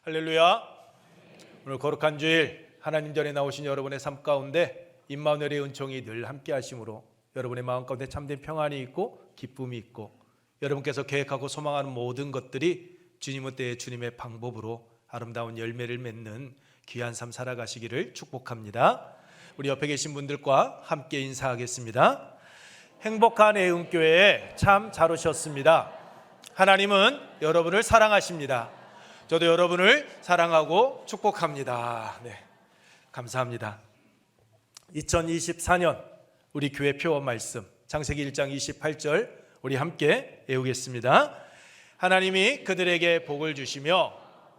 할렐루야. 오늘 거룩한 주일 하나님 전에 나오신 여러분의 삶 가운데 임마누엘의 은총이 늘 함께 하심으로 여러분의 마음 가운데 참된 평안이 있고 기쁨이 있고 여러분께서 계획하고 소망하는 모든 것들이 주님의 때에 주님의 방법으로 아름다운 열매를 맺는 귀한 삶 살아가시기를 축복합니다. 우리 옆에 계신 분들과 함께 인사하겠습니다. 행복한 애음교회에 참 잘 오셨습니다. 하나님은 여러분을 사랑하십니다. 저도 여러분을 사랑하고 축복합니다. 네, 감사합니다. 2024년 우리 교회 표어 말씀 창세기 1장 28절 우리 함께 외우겠습니다. 하나님이 그들에게 복을 주시며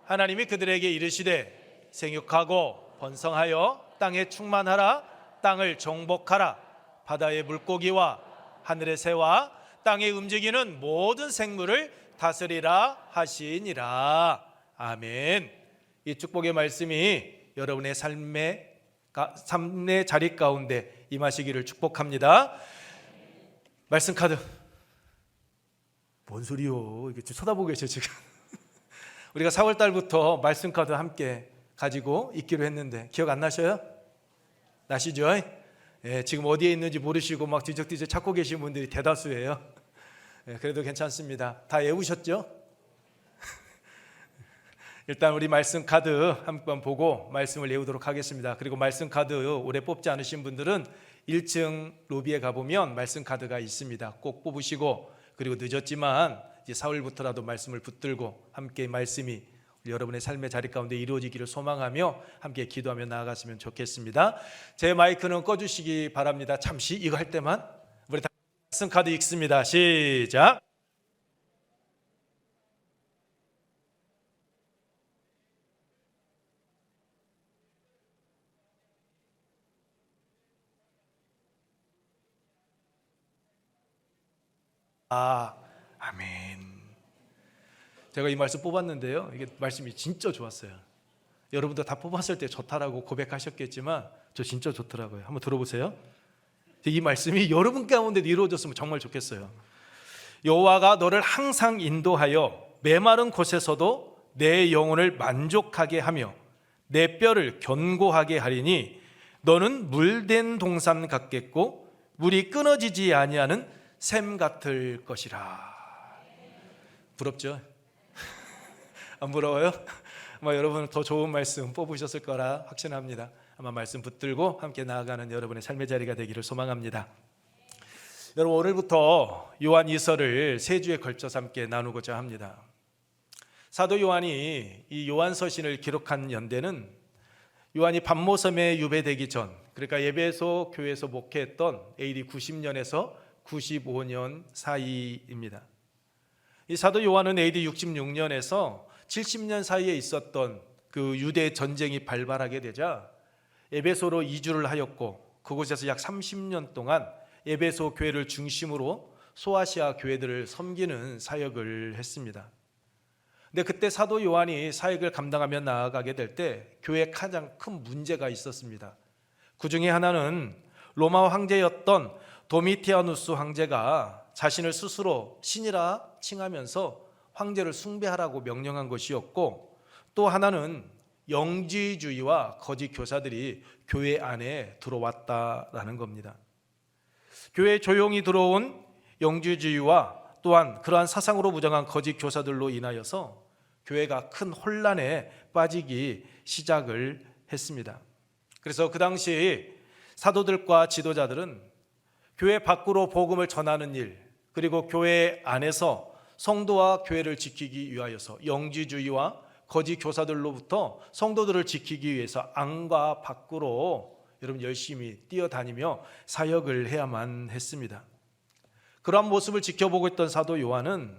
하나님이 그들에게 이르시되 생육하고 번성하여 땅에 충만하라. 땅을 정복하라. 바다의 물고기와 하늘의 새와 땅에 움직이는 모든 생물을 다스리라 하시니라. 아멘. 이 축복의 말씀이 여러분의 삶의 자리 가운데 임하시기를 축복합니다. 말씀 카드. 뭔 소리요? 이게 쳐다보고 계셔 지금. 우리가 4월 달부터 말씀 카드 함께 가지고 있기로 했는데 기억 안 나셔요? 나시죠? 예, 지금 어디에 있는지 모르시고 막 뒤적뒤적 찾고 계신 분들이 대다수예요. 예, 그래도 괜찮습니다. 다 외우셨죠? 일단 우리 말씀 카드 한번 보고 말씀을 외우도록 하겠습니다. 그리고 말씀 카드 올해 뽑지 않으신 분들은 1층 로비에 가보면 말씀 카드가 있습니다. 꼭 뽑으시고 그리고 늦었지만 이제 4월부터라도 말씀을 붙들고 함께 말씀이 여러분의 삶의 자리 가운데 이루어지기를 소망하며 함께 기도하며 나아갔으면 좋겠습니다. 제 마이크는 꺼주시기 바랍니다. 잠시 이거 할 때만. 우리 다 말씀 카드 읽습니다. 시작. 아멘. 제가 이 말씀 뽑았는데요, 이게 말씀이 진짜 좋았어요. 여러분도 다 뽑았을 때 좋다라고 고백하셨겠지만 저 진짜 좋더라고요. 한번 들어보세요. 이 말씀이 여러분 가운데도 이루어졌으면 정말 좋겠어요. 여호와가 너를 항상 인도하여 메마른 곳에서도 내 영혼을 만족하게 하며 내 뼈를 견고하게 하리니 너는 물된 동산 같겠고 물이 끊어지지 아니하는 샘 같을 것이라. 부럽죠? 안 부러워요? 아마 여러분은 더 좋은 말씀 뽑으셨을 거라 확신합니다. 아마 말씀 붙들고 함께 나아가는 여러분의 삶의 자리가 되기를 소망합니다. 여러분, 오늘부터 요한 2서를 3주에 걸쳐서 함께 나누고자 합니다. 사도 요한이 이 요한서신을 기록한 연대는 요한이 반모섬에 유배되기 전, 그러니까 에베소 교회에서 목회했던 AD 90년에서 95년 사이입니다. 이 사도 요한은 AD 66년에서 70년 사이에 있었던 그 유대 전쟁이 발발하게 되자 에베소로 이주를 하였고 그곳에서 약 30년 동안 에베소 교회를 중심으로 소아시아 교회들을 섬기는 사역을 했습니다. 근데 그때 사도 요한이 사역을 감당하며 나아가게 될 때 교회에 가장 큰 문제가 있었습니다. 그 중에 하나는 로마 황제였던 도미티아누스 황제가 자신을 스스로 신이라 칭하면서 황제를 숭배하라고 명령한 것이었고, 또 하나는 영지주의와 거짓 교사들이 교회 안에 들어왔다라는 겁니다. 교회에 조용히 들어온 영지주의와 또한 그러한 사상으로 무장한 거짓 교사들로 인하여서 교회가 큰 혼란에 빠지기 시작을 했습니다. 그래서 그 당시 사도들과 지도자들은 교회 밖으로 복음을 전하는 일, 그리고 교회 안에서 성도와 교회를 지키기 위하여서 영지주의와 거짓 교사들로부터 성도들을 지키기 위해서 안과 밖으로 여러분 열심히 뛰어다니며 사역을 해야만 했습니다. 그러한 모습을 지켜보고 있던 사도 요한은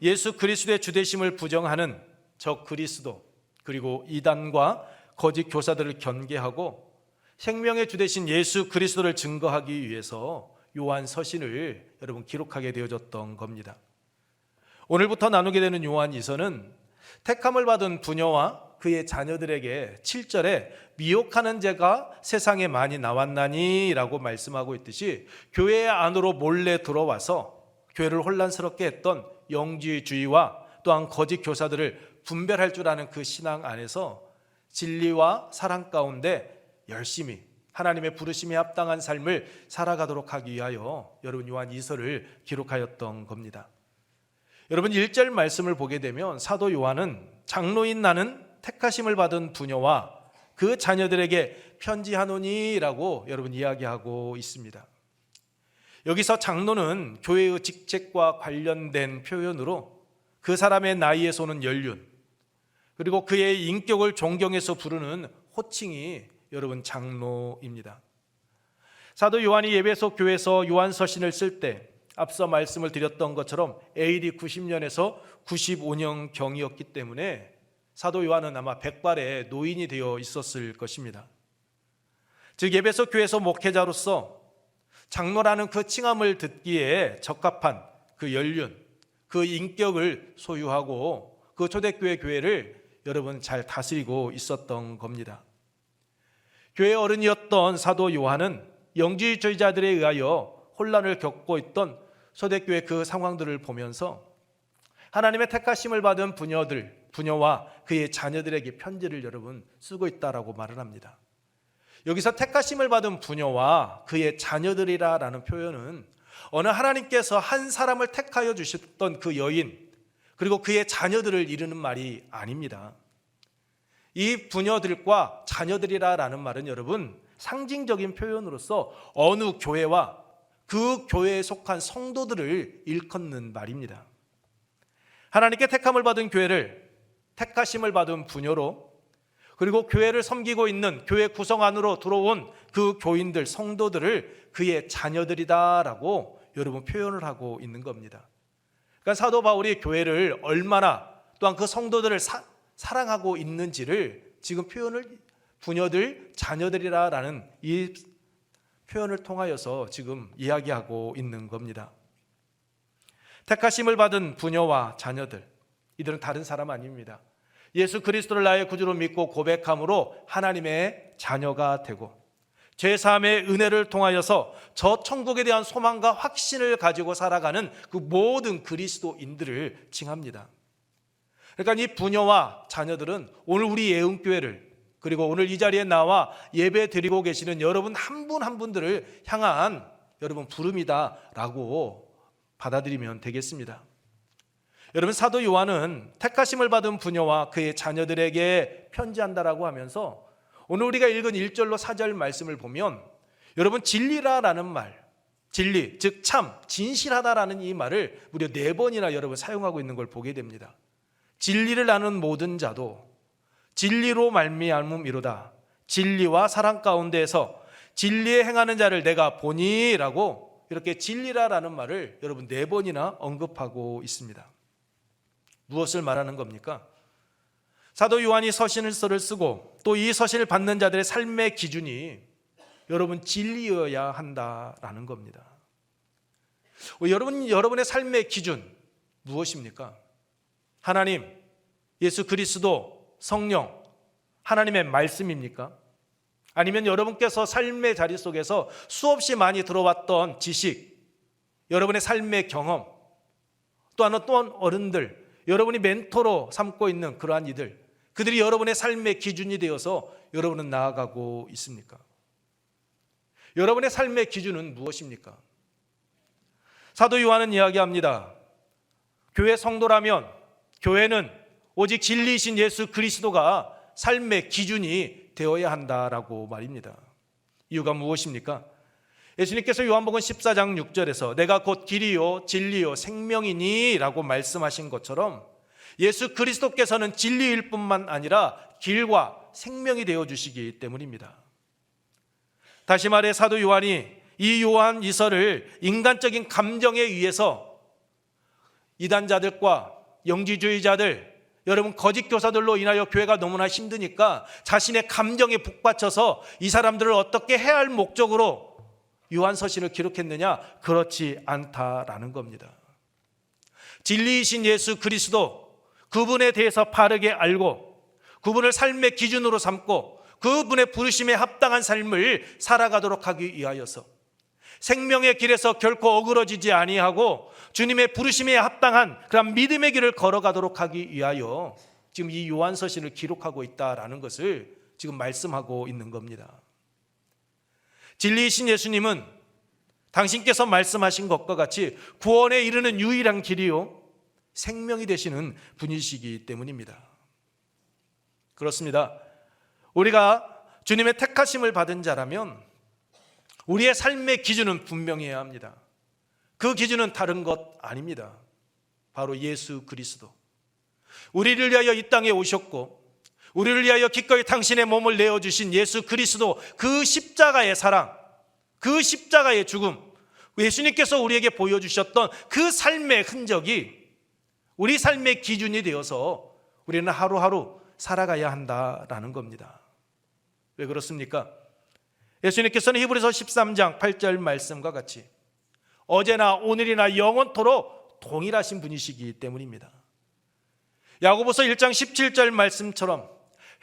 예수 그리스도의 주되심을 부정하는 적 그리스도 그리고 이단과 거짓 교사들을 경계하고 생명의 주되신 예수 그리스도를 증거하기 위해서 요한 서신을 여러분 기록하게 되어졌던 겁니다. 오늘부터 나누게 되는 요한 2서는 택함을 받은 부녀와 그의 자녀들에게 7절에 미혹하는 자가 세상에 많이 나왔나니 라고 말씀하고 있듯이 교회 안으로 몰래 들어와서 교회를 혼란스럽게 했던 영지주의와 또한 거짓 교사들을 분별할 줄 아는 그 신앙 안에서 진리와 사랑 가운데 열심히 하나님의 부르심에 합당한 삶을 살아가도록 하기 위하여 여러분 요한 2서를 기록하였던 겁니다. 여러분 1절 말씀을 보게 되면 사도 요한은 장로인 나는 택하심을 받은 부녀와 그 자녀들에게 편지하노니라고 여러분 이야기하고 있습니다. 여기서 장로는 교회의 직책과 관련된 표현으로 그 사람의 나이에서 오는 연륜, 그리고 그의 인격을 존경해서 부르는 호칭이 여러분 장로입니다. 사도 요한이 에베소 교회에서 요한서신을 쓸 때 앞서 말씀을 드렸던 것처럼 AD 90년에서 95년경이었기 때문에 사도 요한은 아마 백발의 노인이 되어 있었을 것입니다. 즉 에베소 교회에서 목회자로서 장로라는 그 칭함을 듣기에 적합한 그 연륜, 그 인격을 소유하고 그 초대교회 교회를 여러분 잘 다스리고 있었던 겁니다. 교회 어른이었던 사도 요한은 영지주의자들에 의하여 혼란을 겪고 있던 초대교회 그 상황들을 보면서 하나님의 택하심을 받은 부녀와 그의 자녀들에게 편지를 여러분 쓰고 있다라고 말을 합니다. 여기서 택하심을 받은 부녀와 그의 자녀들이라는 표현은 어느 하나님께서 한 사람을 택하여 주셨던 그 여인 그리고 그의 자녀들을 이르는 말이 아닙니다. 이 부녀들과 자녀들이라는 말은 여러분 상징적인 표현으로서 어느 교회와 그 교회에 속한 성도들을 일컫는 말입니다. 하나님께 택함을 받은 교회를 택하심을 받은 부녀로, 그리고 교회를 섬기고 있는 교회 구성 안으로 들어온 그 교인들, 성도들을 그의 자녀들이다라고 여러분 표현을 하고 있는 겁니다. 그러니까 사도 바울이 교회를 얼마나 또한 그 성도들을 사랑하고 있는지를 지금 표현을 부녀들, 자녀들이라는 이 표현을 통하여서 지금 이야기하고 있는 겁니다. 택하심을 받은 부녀와 자녀들, 이들은 다른 사람 아닙니다. 예수 그리스도를 나의 구주로 믿고 고백함으로 하나님의 자녀가 되고 죄사함의 은혜를 통하여서 저 천국에 대한 소망과 확신을 가지고 살아가는 그 모든 그리스도인들을 칭합니다. 그러니까 이 부녀와 자녀들은 오늘 우리 예은교회를, 그리고 오늘 이 자리에 나와 예배 드리고 계시는 여러분 한 분 한 분들을 향한 여러분 부름이다라고 받아들이면 되겠습니다. 여러분 사도 요한은 택하심을 받은 부녀와 그의 자녀들에게 편지한다라고 하면서 오늘 우리가 읽은 1절로 4절 말씀을 보면 여러분 진리라라는 말, 진리 즉 참 진실하다라는 이 말을 무려 4번이나 여러분 사용하고 있는 걸 보게 됩니다. 진리를 아는 모든 자도 진리로 말미암음이로다. 진리와 사랑 가운데에서 진리에 행하는 자를 내가 보니라고 이렇게 진리라라는 말을 여러분 4번이나 언급하고 있습니다. 무엇을 말하는 겁니까? 사도 요한이 서신을 쓰고 또 이 서신을 받는 자들의 삶의 기준이 여러분 진리여야 한다라는 겁니다. 여러분의 삶의 기준 무엇입니까? 하나님, 예수 그리스도, 성령, 하나님의 말씀입니까? 아니면 여러분께서 삶의 자리 속에서 수없이 많이 들어왔던 지식, 여러분의 삶의 경험, 또한 어른들, 여러분이 멘토로 삼고 있는 그러한 이들, 그들이 여러분의 삶의 기준이 되어서 여러분은 나아가고 있습니까? 여러분의 삶의 기준은 무엇입니까? 사도 요한은 이야기합니다. 교회 성도라면 교회는 오직 진리이신 예수 그리스도가 삶의 기준이 되어야 한다라고 말입니다. 이유가 무엇입니까? 예수님께서 요한복음 14장 6절에서 내가 곧 길이요 진리요 생명이니 라고 말씀하신 것처럼 예수 그리스도께서는 진리일 뿐만 아니라 길과 생명이 되어주시기 때문입니다. 다시 말해 사도 요한이 이 요한 이서를 인간적인 감정에 의해서 이단자들과 영지주의자들, 여러분 거짓 교사들로 인하여 교회가 너무나 힘드니까 자신의 감정에 북받쳐서 이 사람들을 어떻게 해야 할 목적으로 요한서신을 기록했느냐? 그렇지 않다라는 겁니다. 진리이신 예수 그리스도, 그분에 대해서 바르게 알고 그분을 삶의 기준으로 삼고 그분의 부르심에 합당한 삶을 살아가도록 하기 위하여서 생명의 길에서 결코 어그러지지 아니하고 주님의 부르심에 합당한 그런 믿음의 길을 걸어가도록 하기 위하여 지금 이 요한서신을 기록하고 있다라는 것을 지금 말씀하고 있는 겁니다. 진리이신 예수님은 당신께서 말씀하신 것과 같이 구원에 이르는 유일한 길이요 생명이 되시는 분이시기 때문입니다. 그렇습니다. 우리가 주님의 택하심을 받은 자라면 우리의 삶의 기준은 분명해야 합니다. 그 기준은 다른 것 아닙니다. 바로 예수 그리스도. 우리를 위하여 이 땅에 오셨고 우리를 위하여 기꺼이 당신의 몸을 내어주신 예수 그리스도, 그 십자가의 사랑, 그 십자가의 죽음, 예수님께서 우리에게 보여주셨던 그 삶의 흔적이 우리 삶의 기준이 되어서 우리는 하루하루 살아가야 한다라는 겁니다. 왜 그렇습니까? 예수님께서는 히브리서 13장 8절 말씀과 같이 어제나 오늘이나 영원토록 동일하신 분이시기 때문입니다. 야고보서 1장 17절 말씀처럼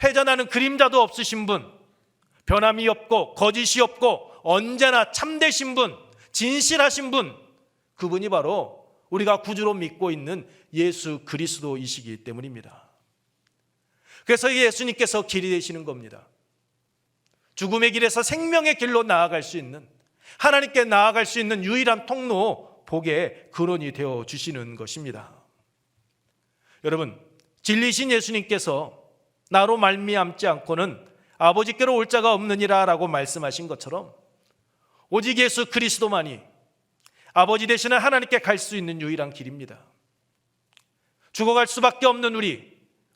회전하는 그림자도 없으신 분, 변함이 없고 거짓이 없고 언제나 참되신 분, 진실하신 분, 그분이 바로 우리가 구주로 믿고 있는 예수 그리스도이시기 때문입니다. 그래서 예수님께서 길이 되시는 겁니다. 죽음의 길에서 생명의 길로 나아갈 수 있는, 하나님께 나아갈 수 있는 유일한 통로, 복의 근원이 되어 주시는 것입니다. 여러분, 진리신 예수님께서 나로 말미암지 않고는 아버지께로 올 자가 없느니라 라고 말씀하신 것처럼 오직 예수 그리스도만이 아버지 되시는 하나님께 갈 수 있는 유일한 길입니다. 죽어갈 수밖에 없는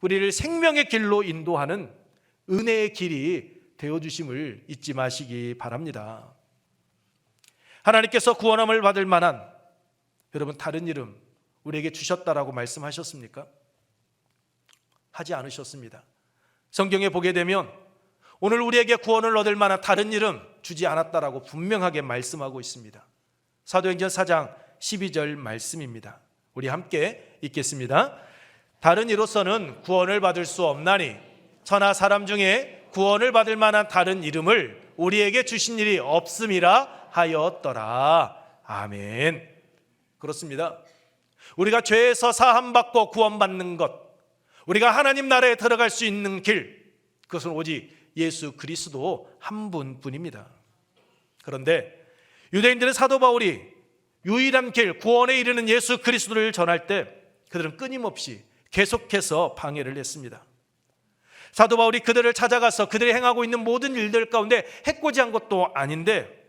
우리를 생명의 길로 인도하는 은혜의 길이 되어주심을 잊지 마시기 바랍니다. 하나님께서 구원함을 받을 만한 여러분 다른 이름 우리에게 주셨다라고 말씀하셨습니까? 하지 않으셨습니다. 성경에 보게 되면 오늘 우리에게 구원을 얻을 만한 다른 이름 주지 않았다라고 분명하게 말씀하고 있습니다. 사도행전 4장 12절 말씀입니다. 우리 함께 읽겠습니다. 다른 이로서는 구원을 받을 수 없나니 천하 사람 중에 구원을 받을 만한 다른 이름을 우리에게 주신 일이 없음이라 하였더라. 아멘. 그렇습니다. 우리가 죄에서 사함받고 구원받는 것, 우리가 하나님 나라에 들어갈 수 있는 길, 그것은 오직 예수 그리스도 한 분뿐입니다. 그런데 유대인들은 사도 바울이 유일한 길, 구원에 이르는 예수 그리스도를 전할 때 그들은 끊임없이 계속해서 방해를 했습니다. 사도 바울이 그들을 찾아가서 그들이 행하고 있는 모든 일들 가운데 해코지한 것도 아닌데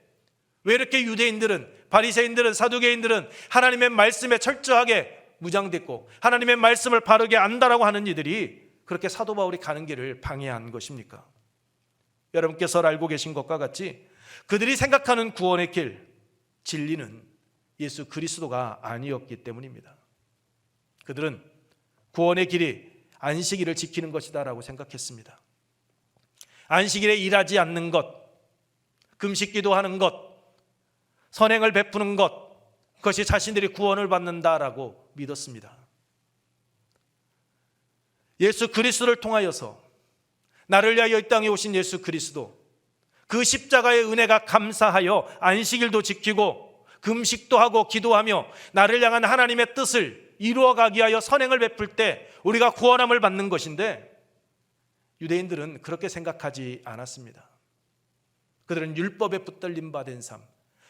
왜 이렇게 유대인들은, 바리새인들은, 사두개인들은 하나님의 말씀에 철저하게 무장됐고 하나님의 말씀을 바르게 안다라고 하는 이들이 그렇게 사도 바울이 가는 길을 방해한 것입니까? 여러분께서 알고 계신 것과 같이 그들이 생각하는 구원의 길, 진리는 예수 그리스도가 아니었기 때문입니다. 그들은 구원의 길이 안식일을 지키는 것이다라고 생각했습니다. 안식일에 일하지 않는 것, 금식 기도하는 것, 선행을 베푸는 것, 그것이 자신들이 구원을 받는다라고 믿었습니다. 예수 그리스도를 통하여서 나를 위하여 이 땅에 오신 예수 그리스도, 그 십자가의 은혜가 감사하여 안식일도 지키고 금식도 하고 기도하며 나를 향한 하나님의 뜻을 이루어가기 위하여 선행을 베풀 때 우리가 구원함을 받는 것인데 유대인들은 그렇게 생각하지 않았습니다. 그들은 율법에 붙들림 받은 삶,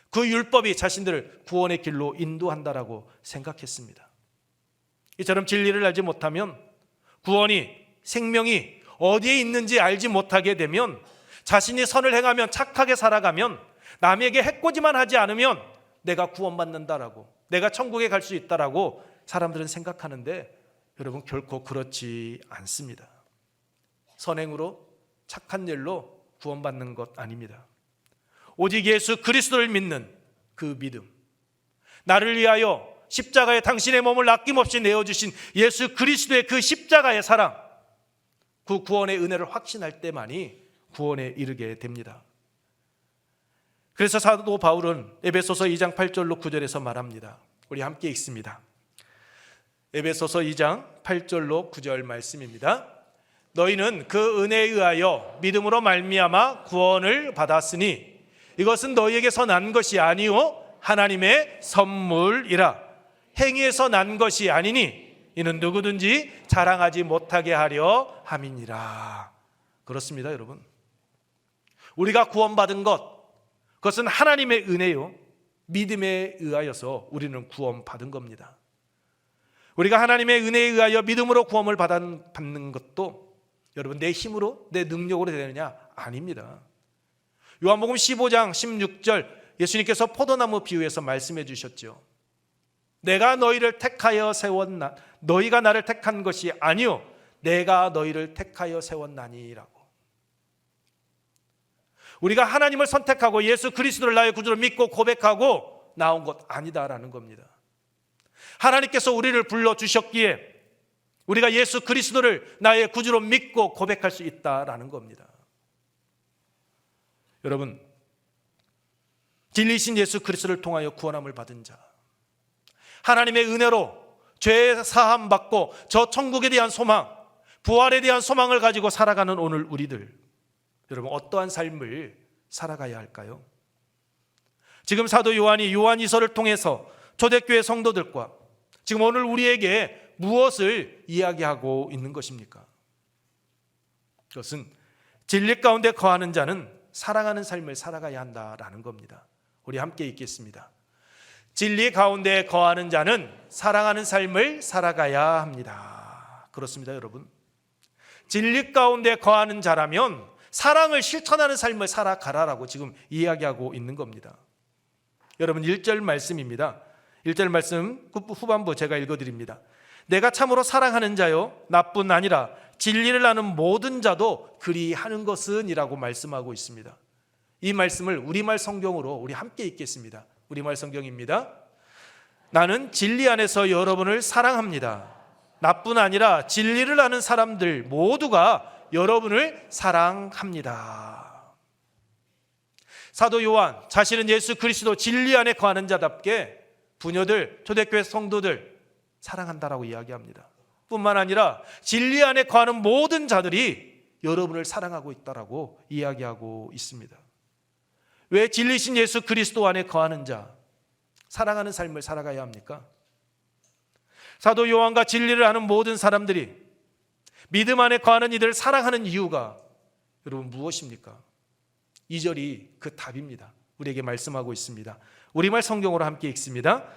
그 율법이 자신들을 구원의 길로 인도한다라고 생각했습니다. 이처럼 진리를 알지 못하면 구원이, 생명이 어디에 있는지 알지 못하게 되면 자신이 선을 행하면 착하게 살아가면 남에게 해코지만 하지 않으면 내가 구원받는다라고, 내가 천국에 갈 수 있다라고 사람들은 생각하는데 여러분 결코 그렇지 않습니다. 선행으로 착한 일로 구원받는 것 아닙니다. 오직 예수 그리스도를 믿는 그 믿음, 나를 위하여 십자가에 당신의 몸을 아낌없이 내어주신 예수 그리스도의 그 십자가의 사랑, 그 구원의 은혜를 확신할 때만이 구원에 이르게 됩니다. 그래서 사도 바울은 에베소서 2장 8절로 9절에서 말합니다. 우리 함께 읽습니다. 에베소서 2장 8절로 9절 말씀입니다. 너희는 그 은혜에 의하여 믿음으로 말미암아 구원을 받았으니 이것은 너희에게서 난 것이 아니요 하나님의 선물이라. 행위에서 난 것이 아니니 이는 누구든지 자랑하지 못하게 하려 함이니라. 그렇습니다, 여러분. 우리가 구원받은 것, 그것은 하나님의 은혜요, 믿음에 의하여서 우리는 구원받은 겁니다. 우리가 하나님의 은혜에 의하여 믿음으로 구원을 받는 것도 여러분 내 힘으로, 내 능력으로 되느냐? 아닙니다. 요한복음 15장 16절 예수님께서 포도나무 비유에서 말씀해 주셨죠. 내가 너희를 택하여 세웠나, 너희가 나를 택한 것이 아니요 내가 너희를 택하여 세웠나니라고. 우리가 하나님을 선택하고 예수 그리스도를 나의 구주로 믿고 고백하고 나온 것 아니다라는 겁니다. 하나님께서 우리를 불러주셨기에 우리가 예수 그리스도를 나의 구주로 믿고 고백할 수 있다라는 겁니다. 여러분, 진리이신 예수 그리스도를 통하여 구원함을 받은 자, 하나님의 은혜로 죄 사함 받고 저 천국에 대한 소망, 부활에 대한 소망을 가지고 살아가는 오늘 우리들, 여러분 어떠한 삶을 살아가야 할까요? 지금 사도 요한이 요한이서를 통해서 초대교회 성도들과 지금 오늘 우리에게 무엇을 이야기하고 있는 것입니까? 그것은 진리 가운데 거하는 자는 사랑하는 삶을 살아가야 한다라는 겁니다. 우리 함께 읽겠습니다. 진리 가운데 거하는 자는 사랑하는 삶을 살아가야 합니다. 그렇습니다, 여러분. 진리 가운데 거하는 자라면 사랑을 실천하는 삶을 살아가라라고 지금 이야기하고 있는 겁니다. 여러분 1절 말씀입니다. 1절 말씀 후반부 제가 읽어드립니다. 내가 참으로 사랑하는 자요 나뿐 아니라 진리를 아는 모든 자도 그리하는 것은 이라고 말씀하고 있습니다. 이 말씀을 우리말 성경으로 우리 함께 읽겠습니다. 우리말 성경입니다. 나는 진리 안에서 여러분을 사랑합니다. 나뿐 아니라 진리를 아는 사람들 모두가 여러분을 사랑합니다. 사도 요한 자신은 예수 그리스도 진리 안에 거하는 자답게 부녀들, 초대교회 성도들 사랑한다라고 이야기합니다. 뿐만 아니라 진리 안에 거하는 모든 자들이 여러분을 사랑하고 있다라고 이야기하고 있습니다. 왜 진리신 예수 그리스도 안에 거하는 자, 사랑하는 삶을 살아가야 합니까? 사도 요한과 진리를 아는 모든 사람들이 믿음 안에 거하는 이들을 사랑하는 이유가 여러분 무엇입니까? 2절이 그 답입니다. 우리에게 말씀하고 있습니다. 우리말 성경으로 함께 읽습니다.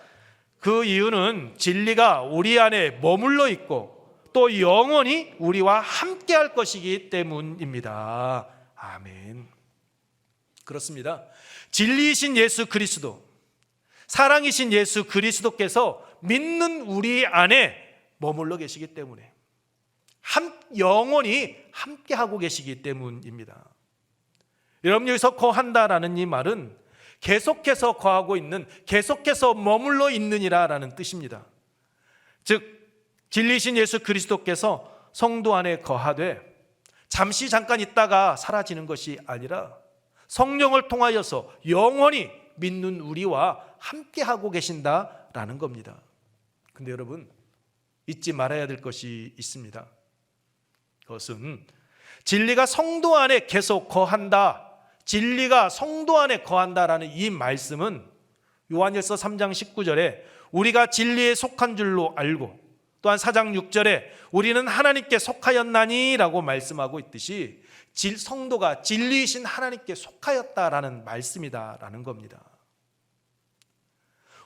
그 이유는 진리가 우리 안에 머물러 있고 또 영원히 우리와 함께 할 것이기 때문입니다. 아멘. 그렇습니다. 진리이신 예수 그리스도, 사랑이신 예수 그리스도께서 믿는 우리 안에 머물러 계시기 때문에 영원히 함께 하고 계시기 때문입니다. 여러분 여기서 거한다라는 이 말은 계속해서 거하고 있는, 계속해서 머물러 있느니라라는 뜻입니다. 즉 진리신 예수 그리스도께서 성도 안에 거하되 잠시 잠깐 있다가 사라지는 것이 아니라 성령을 통하여서 영원히 믿는 우리와 함께하고 계신다라는 겁니다. 근데 여러분 잊지 말아야 될 것이 있습니다. 그것은 진리가 성도 안에 계속 거한다, 진리가 성도 안에 거한다라는 이 말씀은 요한일서 3장 19절에 우리가 진리에 속한 줄로 알고 또한 4장 6절에 우리는 하나님께 속하였나니 라고 말씀하고 있듯이 성도가 진리이신 하나님께 속하였다라는 말씀이다라는 겁니다.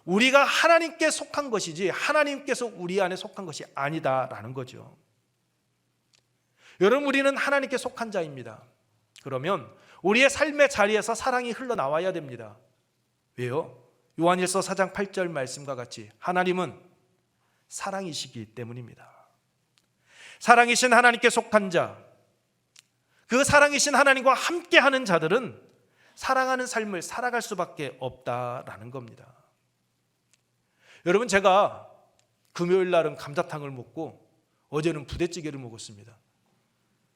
우리가 하나님께 속한 것이지 하나님께서 우리 안에 속한 것이 아니다라는 거죠. 여러분 우리는 하나님께 속한 자입니다. 그러면 우리의 삶의 자리에서 사랑이 흘러나와야 됩니다. 왜요? 요한일서 4장 8절 말씀과 같이 하나님은 사랑이시기 때문입니다. 사랑이신 하나님께 속한 자, 그 사랑이신 하나님과 함께하는 자들은 사랑하는 삶을 살아갈 수밖에 없다라는 겁니다. 여러분 제가 금요일 날은 감자탕을 먹고 어제는 부대찌개를 먹었습니다.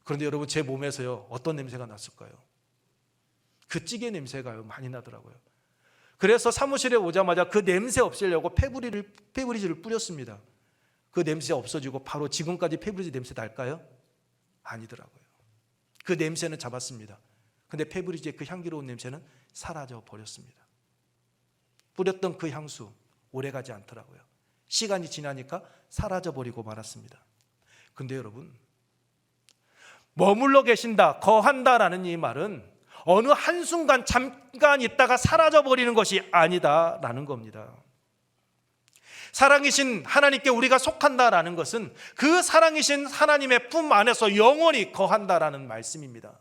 그런데 여러분 제 몸에서요 어떤 냄새가 났을까요? 그 찌개 냄새가 많이 나더라고요. 그래서 사무실에 오자마자 그 냄새 없애려고 페브리즈를 뿌렸습니다. 그 냄새 없어지고 바로 지금까지 페브리즈 냄새 날까요? 아니더라고요. 그 냄새는 잡았습니다. 근데 페브리즈의 그 향기로운 냄새는 사라져 버렸습니다. 뿌렸던 그 향수 오래가지 않더라고요. 시간이 지나니까 사라져버리고 말았습니다. 근데 여러분, 머물러 계신다, 거한다라는 이 말은 어느 한순간 잠깐 있다가 사라져버리는 것이 아니다라는 겁니다. 사랑이신 하나님께 우리가 속한다라는 것은 그 사랑이신 하나님의 품 안에서 영원히 거한다라는 말씀입니다.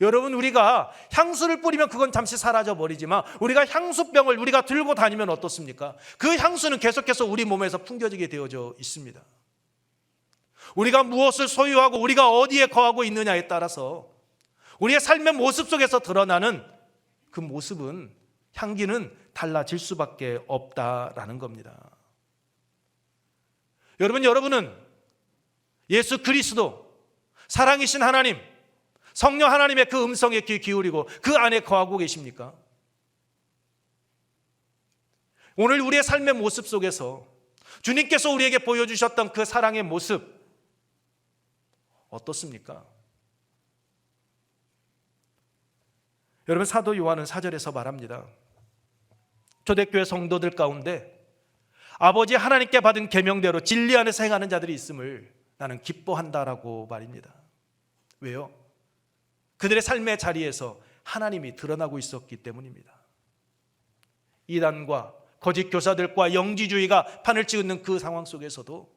여러분, 우리가 향수를 뿌리면 그건 잠시 사라져버리지만 우리가 향수병을 우리가 들고 다니면 어떻습니까? 그 향수는 계속해서 우리 몸에서 풍겨지게 되어져 있습니다. 우리가 무엇을 소유하고 우리가 어디에 거하고 있느냐에 따라서 우리의 삶의 모습 속에서 드러나는 그 모습은, 향기는 달라질 수밖에 없다라는 겁니다. 여러분은 예수 그리스도, 사랑이신 하나님, 성령 하나님의 그 음성에 귀 기울이고 그 안에 거하고 계십니까? 오늘 우리의 삶의 모습 속에서 주님께서 우리에게 보여주셨던 그 사랑의 모습 어떻습니까? 여러분, 사도 요한은 4절에서 말합니다. 초대교회 성도들 가운데 아버지 하나님께 받은 계명대로 진리 안에서 행하는 자들이 있음을 나는 기뻐한다라고 말입니다. 왜요? 그들의 삶의 자리에서 하나님이 드러나고 있었기 때문입니다. 이단과 거짓 교사들과 영지주의가 판을 찍는 그 상황 속에서도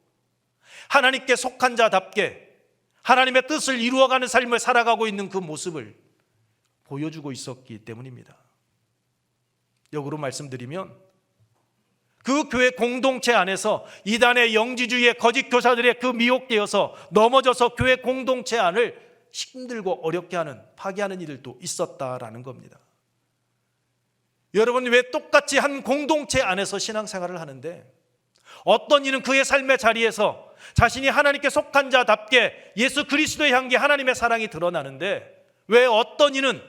하나님께 속한 자답게 하나님의 뜻을 이루어가는 삶을 살아가고 있는 그 모습을 보여주고 있었기 때문입니다. 역으로 말씀드리면 그 교회 공동체 안에서 이단의 영지주의의 거짓 교사들의 그 미혹되어서 넘어져서 교회 공동체 안을 힘들고 어렵게 하는, 파괴하는 일들도 있었다라는 겁니다. 여러분, 왜 똑같이 한 공동체 안에서 신앙생활을 하는데 어떤 이는 그의 삶의 자리에서 자신이 하나님께 속한 자답게 예수 그리스도의 향기, 하나님의 사랑이 드러나는데 왜 어떤 이는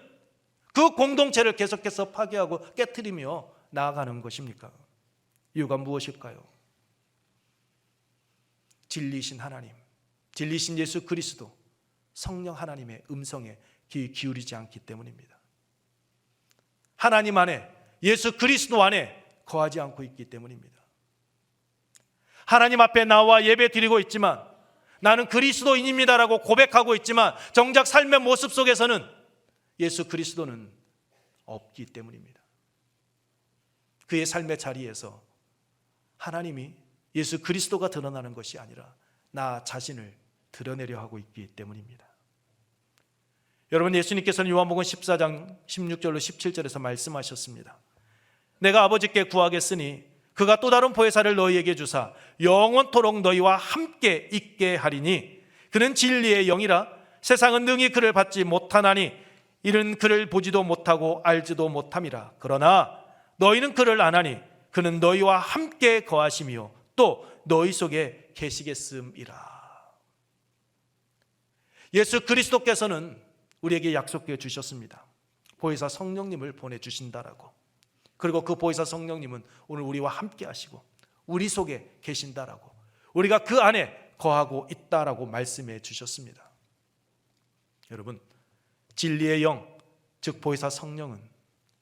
그 공동체를 계속해서 파괴하고 깨트리며 나아가는 것입니까? 이유가 무엇일까요? 진리이신 하나님, 진리이신 예수 그리스도, 성령 하나님의 음성에 귀 기울이지 않기 때문입니다. 하나님 안에, 예수 그리스도 안에 거하지 않고 있기 때문입니다. 하나님 앞에 나와 예배 드리고 있지만, 나는 그리스도인입니다라고 고백하고 있지만 정작 삶의 모습 속에서는 예수 그리스도는 없기 때문입니다. 그의 삶의 자리에서 하나님이, 예수 그리스도가 드러나는 것이 아니라 나 자신을 드러내려 하고 있기 때문입니다. 여러분, 예수님께서는 요한복음 14장 16절로 17절에서 말씀하셨습니다. 내가 아버지께 구하겠으니 그가 또 다른 보혜사를 너희에게 주사 영원토록 너희와 함께 있게 하리니 그는 진리의 영이라 세상은 능히 그를 받지 못하나니 이는 그를 보지도 못하고 알지도 못함이라. 그러나 너희는 그를 아나니 그는 너희와 함께 거하시며 또 너희 속에 계시겠음이라. 예수 그리스도께서는 우리에게 약속해 주셨습니다. 보혜사 성령님을 보내주신다라고. 그리고 그 보혜사 성령님은 오늘 우리와 함께 하시고 우리 속에 계신다라고, 우리가 그 안에 거하고 있다라고 말씀해 주셨습니다. 여러분, 진리의 영, 즉 보혜사 성령은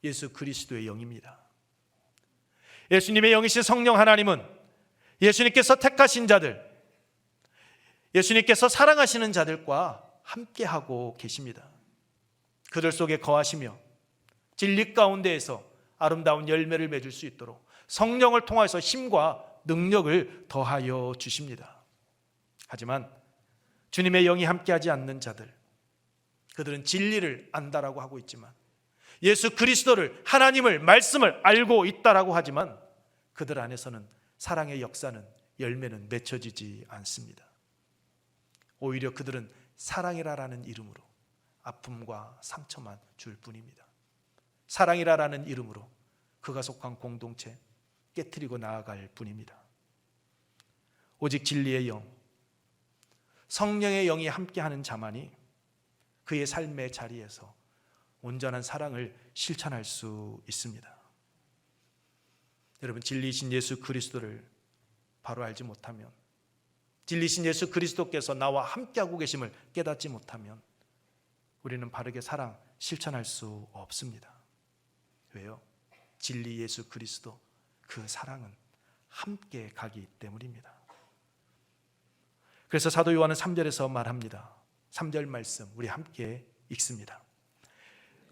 예수 그리스도의 영입니다. 예수님의 영이신 성령 하나님은 예수님께서 택하신 자들, 예수님께서 사랑하시는 자들과 함께하고 계십니다. 그들 속에 거하시며 진리 가운데에서 아름다운 열매를 맺을 수 있도록 성령을 통해서 힘과 능력을 더하여 주십니다. 하지만 주님의 영이 함께하지 않는 자들, 그들은 진리를 안다라고 하고 있지만, 예수 그리스도를, 하나님을, 말씀을 알고 있다라고 하지만 그들 안에서는 사랑의 역사는, 열매는 맺혀지지 않습니다. 오히려 그들은 사랑이라라는 이름으로 아픔과 상처만 줄 뿐입니다. 사랑이라라는 이름으로 그가 속한 공동체 깨트리고 나아갈 뿐입니다. 오직 진리의 영, 성령의 영이 함께하는 자만이 그의 삶의 자리에서 온전한 사랑을 실천할 수 있습니다. 여러분, 진리이신 예수 그리스도를 바로 알지 못하면, 진리이신 예수 그리스도께서 나와 함께하고 계심을 깨닫지 못하면 우리는 바르게 사랑 실천할 수 없습니다. 왜요? 진리 예수 그리스도, 그 사랑은 함께 가기 때문입니다. 그래서 사도 요한은 3절에서 말합니다. 3절 말씀 우리 함께 읽습니다.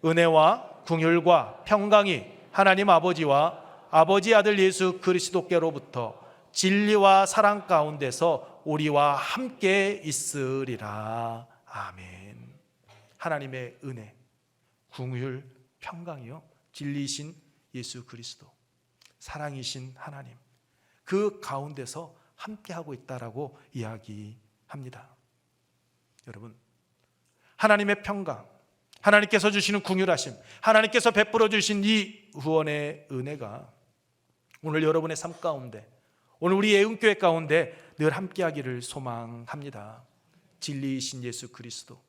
은혜와 긍휼과 평강이 하나님 아버지와 아버지 아들 예수 그리스도께로부터 진리와 사랑 가운데서 우리와 함께 있으리라. 아멘. 하나님의 은혜, 긍휼, 평강이요, 진리이신 예수 그리스도, 사랑이신 하나님, 그 가운데서 함께하고 있다라고 이야기합니다. 여러분, 하나님의 평강, 하나님께서 주시는 긍휼하심, 하나님께서 베풀어 주신 이 구원의 은혜가 오늘 여러분의 삶 가운데, 오늘 우리 예은교회 가운데 늘 함께하기를 소망합니다. 진리이신 예수 그리스도,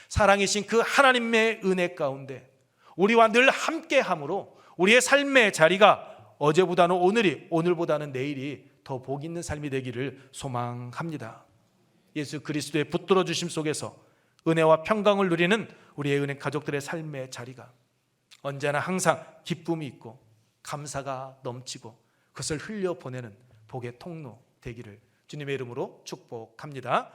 사랑이신 그 하나님의 은혜 가운데 우리와 늘 함께함으로 우리의 삶의 자리가 어제보다는 오늘이, 오늘보다는 내일이 더 복 있는 삶이 되기를 소망합니다. 예수 그리스도의 붙들어 주심 속에서 은혜와 평강을 누리는 우리의 은혜 가족들의 삶의 자리가 언제나 항상 기쁨이 있고 감사가 넘치고 그것을 흘려보내는 복의 통로 되기를 주님의 이름으로 축복합니다.